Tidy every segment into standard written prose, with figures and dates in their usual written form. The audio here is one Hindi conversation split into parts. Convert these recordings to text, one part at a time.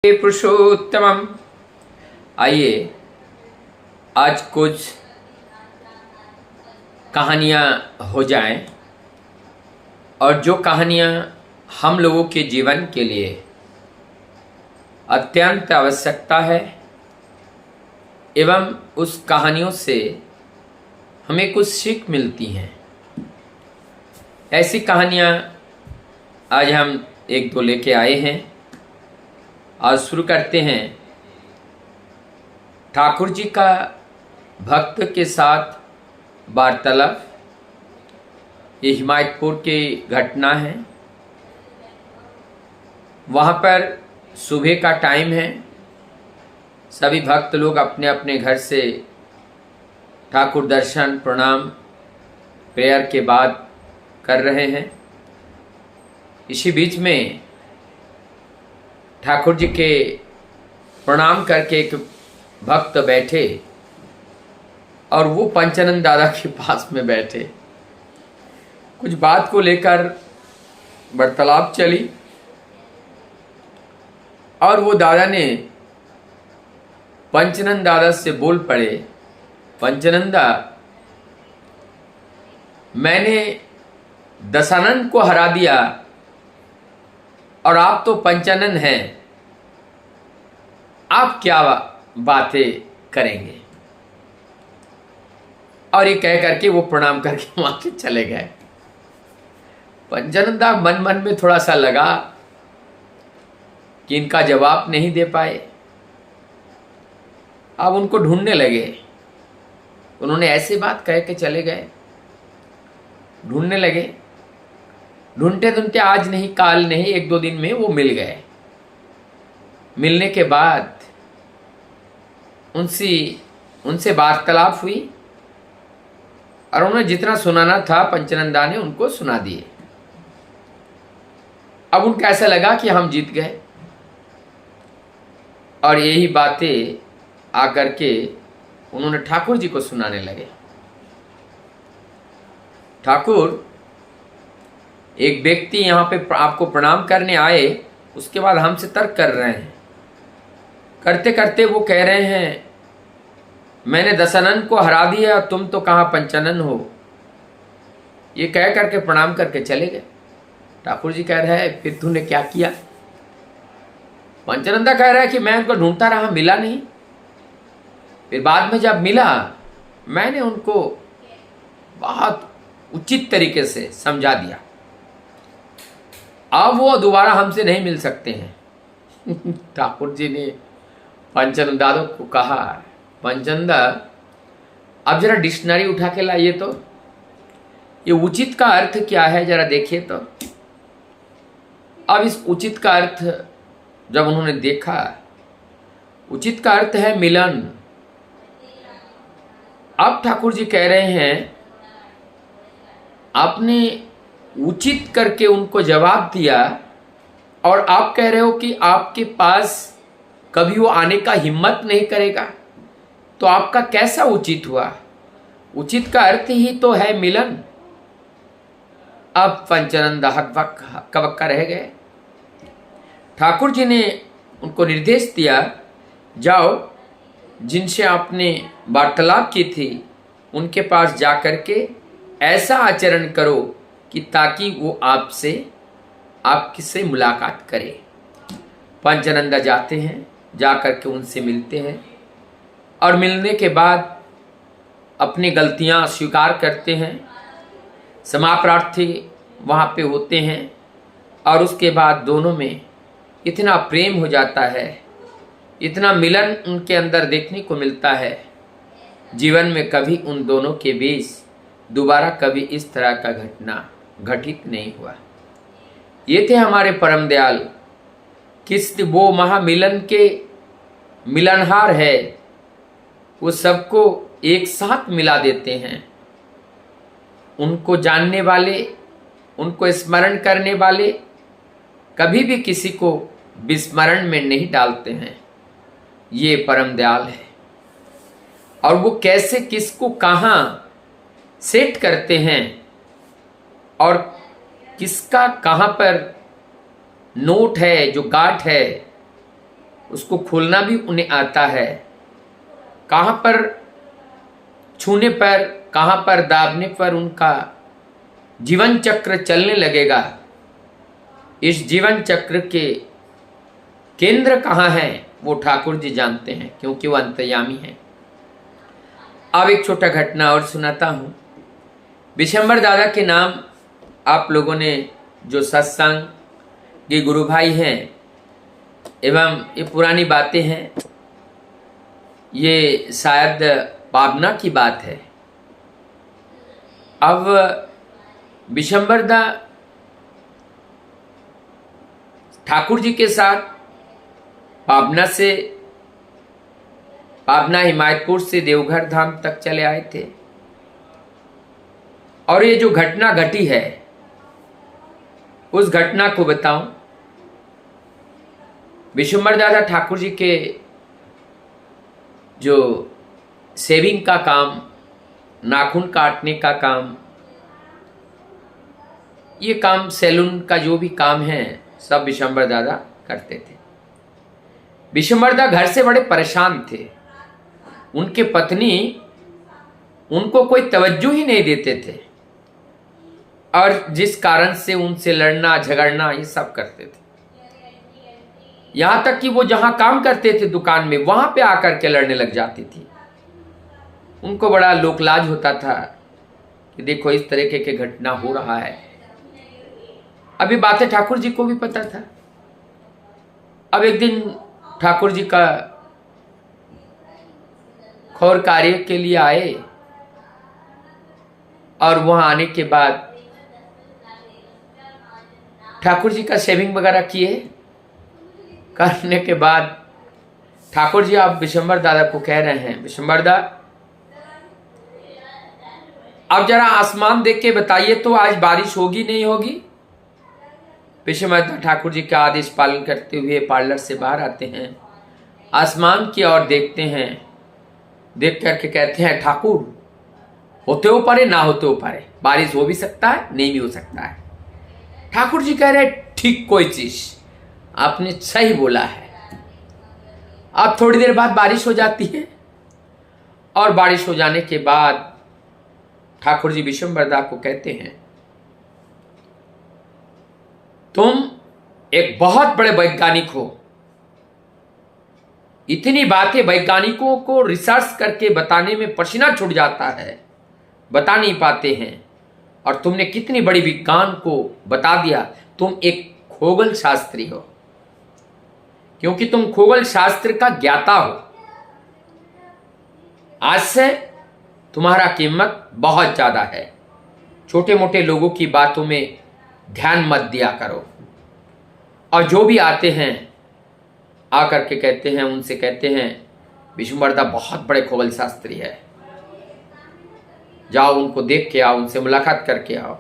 पुरुषोत्तमम। आइए आज कुछ कहानियाँ हो जाएं, और जो कहानियाँ हम लोगों के जीवन के लिए अत्यंत आवश्यकता है एवं उस कहानियों से हमें कुछ सीख मिलती हैं। ऐसी कहानियाँ आज हम एक दो लेके आए हैं। आज शुरू करते हैं ठाकुर जी का भक्त के साथ वार्तालाप। ये हिमायतपुर की घटना है। वहाँ पर सुबह का टाइम है। सभी भक्त लोग अपने अपने घर से ठाकुर दर्शन प्रणाम प्रेयर के बाद कर रहे हैं। इसी बीच में ठाकुर जी के प्रणाम करके एक भक्त बैठे और वो पंचानंद दादा के पास में बैठे। कुछ बात को लेकर वार्तालाप चली और वो दादा ने पंचानंद दादा से बोल पड़े, पंचानंदा, मैंने दशानंद को हरा दिया और आप तो पंचानन हैं, आप क्या बातें करेंगे। और ये कह करके वो प्रणाम करके वहां से चले गए। पंचानंदा मन मन में थोड़ा सा लगा कि इनका जवाब नहीं दे पाए। अब उनको ढूंढने लगे। उन्होंने ऐसी बात कह के चले गए। ढूंढने लगे। ढूंढते ढूंढते आज नहीं काल नहीं एक दो दिन में वो मिल गए। मिलने के बाद उनसे वार्तालाप हुई और उन्हें जितना सुनाना था पंचानंदा ने उनको सुना दिए। अब उनको ऐसा लगा कि हम जीत गए और यही बातें आकर के उन्होंने ठाकुर जी को सुनाने लगे। ठाकुर, एक व्यक्ति यहाँ पे आपको प्रणाम करने आए, उसके बाद हमसे तर्क कर रहे हैं। करते करते वो कह रहे हैं मैंने दशानन को हरा दिया और तुम तो कहाँ पंचानन हो। ये कह करके प्रणाम करके चले गए। ठाकुर जी कह रहे हैं फिर तूने क्या किया। पंचानंदा कह रहा है कि मैं उनको ढूंढता रहा, मिला नहीं। फिर बाद में जब मिला मैंने उनको बहुत उचित तरीके से समझा दिया। अब वो दोबारा हमसे नहीं मिल सकते हैं। ठाकुर जी ने पंचानंदा को कहा, पंचानंदा अब जरा डिक्शनरी उठा के लाइए तो ये उचित का अर्थ क्या है जरा देखिए तो। अब इस उचित का अर्थ जब उन्होंने देखा, उचित का अर्थ है मिलन। अब ठाकुर जी कह रहे हैं आपने उचित करके उनको जवाब दिया और आप कह रहे हो कि आपके पास कभी वो आने का हिम्मत नहीं करेगा, तो आपका कैसा उचित हुआ। उचित का अर्थ ही तो है मिलन। अब पंचानंदा हक्का रह गए। ठाकुर जी ने उनको निर्देश दिया, जाओ जिनसे आपने वार्तालाप की थी उनके पास जाकर के ऐसा आचरण करो कि ताकि वो आपसे मुलाकात करे। पंचानंदा जाते हैं, जाकर के उनसे मिलते हैं और मिलने के बाद अपनी गलतियां स्वीकार करते हैं। क्षमा प्रार्थी वहाँ पे होते हैं और उसके बाद दोनों में इतना प्रेम हो जाता है, इतना मिलन उनके अंदर देखने को मिलता है। जीवन में कभी उन दोनों के बीच दोबारा कभी इस तरह का घटना घटित नहीं हुआ। ये थे हमारे परम दयाल। किस वो महामिलन के मिलनहार है, वो सबको एक साथ मिला देते हैं। उनको जानने वाले, उनको स्मरण करने वाले कभी भी किसी को विस्मरण में नहीं डालते हैं। ये परम दयाल है। और वो कैसे किसको कहाँ सेट करते हैं और किसका कहाँ पर नोट है, जो गांठ है, उसको खोलना भी उन्हें आता है। कहाँ पर छूने पर, कहाँ पर दाबने पर उनका जीवन चक्र चलने लगेगा, इस जीवन चक्र के केंद्र कहाँ है वो ठाकुर जी जानते हैं, क्योंकि वो अंतर्यामी हैं। अब एक छोटा घटना और सुनाता हूँ। विशंबर दादा के नाम आप लोगों ने जो सत्संग के गुरु भाई हैं, एवं ये पुरानी बातें हैं, ये शायद पावना की बात है। अब विशंबर दा ठाकुर जी के साथ पावना हिमायतपुर से देवघर धाम तक चले आए थे। और ये जो घटना घटी है उस घटना को बताऊं। विशंबर दादा ठाकुर जी के जो शेविंग का काम, नाखून काटने का काम, ये काम सैलून का जो भी काम है सब विशंबर दादा करते थे। विशंबर दादा घर से बड़े परेशान थे। उनके पत्नी उनको कोई तवज्जो ही नहीं देते थे और जिस कारण से उनसे लड़ना झगड़ना ये सब करते थे। यहां तक कि वो जहां काम करते थे दुकान में, वहां पे आकर के लड़ने लग जाती थी। उनको बड़ा लोकलाज होता था कि देखो इस तरीके के घटना हो रहा है। अभी बातें ठाकुर जी को भी पता था। अब एक दिन ठाकुर जी का खौर कार्य के लिए आए और वहां आने के बाद ठाकुर जी का शेविंग वगैरह किए। करने के बाद ठाकुर जी आप विशंबर दादा को कह रहे हैं, विशंबर दादा अब जरा आसमान देख के बताइए तो आज बारिश होगी नहीं होगी। विशंबर दादा ठाकुर जी का आदेश पालन करते हुए पार्लर से बाहर आते हैं, आसमान की ओर देखते हैं, देख करके कहते हैं ठाकुर होते हो पारे ना होते हो पारे, बारिश हो भी सकता है नहीं भी हो सकता है। ठाकुर जी कह रहे ठीक कोई चीज आपने सही बोला है। अब थोड़ी देर बाद बारिश हो जाती है और बारिश हो जाने के बाद ठाकुर जी विशंबर दादा को कहते हैं तुम एक बहुत बड़े वैज्ञानिक हो। इतनी बातें वैज्ञानिकों को रिसर्च करके बताने में पसीना छूट जाता है, बता नहीं पाते हैं, और तुमने कितनी बड़ी विज्ञान को बता दिया। तुम एक खगोल शास्त्री हो, क्योंकि तुम खगोल शास्त्र का ज्ञाता हो। आज से तुम्हारा कीमत बहुत ज्यादा है। छोटे मोटे लोगों की बातों में ध्यान मत दिया करो। और जो भी आते हैं आकर के कहते हैं, उनसे कहते हैं विशंबर दादा बहुत बड़े खगोल शास्त्री है, जाओ उनको देख के आओ, उनसे मुलाकात करके आओ।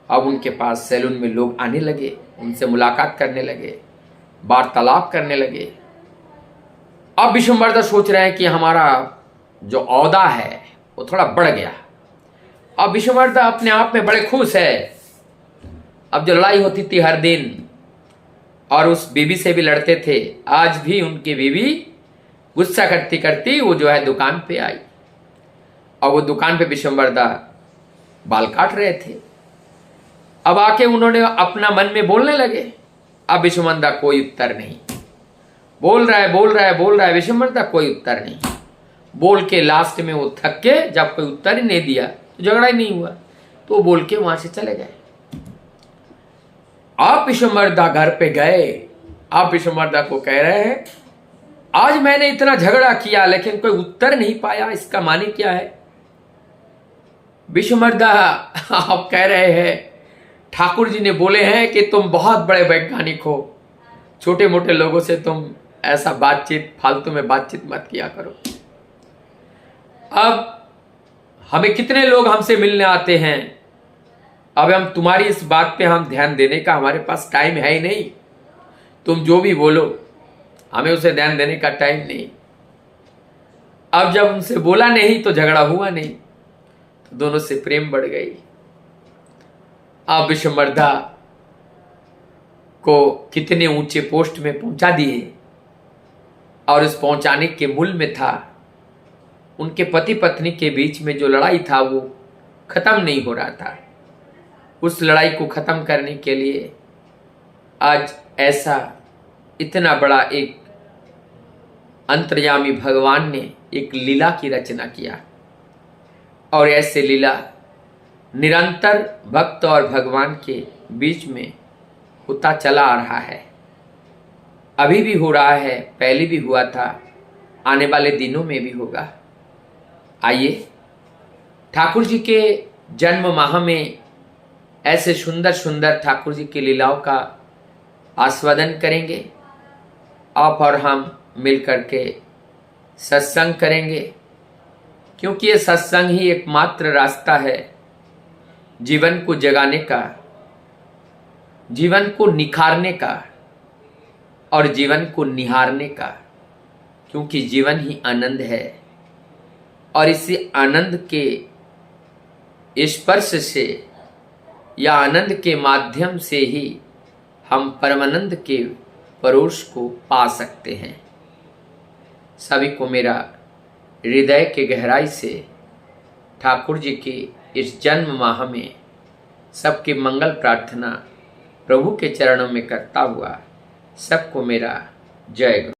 अब उनके पास सैलून में लोग आने लगे, उनसे मुलाकात करने लगे, वार्तालाप करने लगे। अब विशंबर दादा सोच रहे हैं कि हमारा जो औदा है वो थोड़ा बढ़ गया। अब विशंबर दादा अपने आप में बड़े खुश है। अब जो लड़ाई होती थी हर दिन और उस बीवी से भी लड़ते थे, आज भी उनकी बीवी गुस्सा करती करती वो जो है दुकान पे आई और वो दुकान पे विशंबर दादा बाल काट रहे थे। अब आके उन्होंने अपना मन में बोलने लगे। अब विशंबर दादा कोई उत्तर नहीं, बोल रहा है विशंबर दादा कोई उत्तर नहीं। बोल के लास्ट में वो थक के जब कोई उत्तर ही नहीं दिया तो झगड़ा ही नहीं हुआ, तो वो बोल के वहां से चले गए। आप विशंबर दादा घर पे गए। आप विशंबर दादा को कह रहे हैं आज मैंने इतना झगड़ा किया लेकिन कोई उत्तर नहीं पाया, इसका माने क्या है। विशंबर दादा आप कह रहे हैं ठाकुर जी ने बोले हैं कि तुम बहुत बड़े वैज्ञानिक हो, छोटे मोटे लोगों से तुम ऐसा बातचीत, फालतू में बातचीत मत किया करो। अब हमें कितने लोग हमसे मिलने आते हैं, अब हम तुम्हारी इस बात पे हम ध्यान देने का हमारे पास टाइम है ही नहीं। तुम जो भी बोलो हमें उसे ध्यान देने का टाइम नहीं। अब जब उनसे बोला नहीं तो झगड़ा हुआ नहीं, तो दोनों से प्रेम बढ़ गई। अब विशंबर दादा को कितने ऊंचे पोस्ट में पहुंचा दिए और उस पहुंचाने के मूल में था उनके पति पत्नी के बीच में जो लड़ाई था वो खत्म नहीं हो रहा था। उस लड़ाई को खत्म करने के लिए आज ऐसा इतना बड़ा एक अंतर्यामी भगवान ने एक लीला की रचना किया और ऐसे लीला निरंतर भक्त और भगवान के बीच में होता चला आ रहा है। अभी भी हो रहा है, पहले भी हुआ था, आने वाले दिनों में भी होगा। आइए ठाकुर जी के जन्म माह में ऐसे सुंदर सुंदर ठाकुर जी की लीलाओं का आस्वादन करेंगे। आप और हम मिल करके सत्संग करेंगे, क्योंकि ये सत्संग ही एकमात्र रास्ता है जीवन को जगाने का, जीवन को निखारने का और जीवन को निहारने का, क्योंकि जीवन ही आनंद है और इसी आनंद के स्पर्श से या आनंद के माध्यम से ही हम परमानंद के परोश को पा सकते हैं। सभी को मेरा हृदय के गहराई से ठाकुर जी की इस जन्म माह में सबके मंगल प्रार्थना प्रभु के चरणों में करता हुआ सबको मेरा जय गुरु।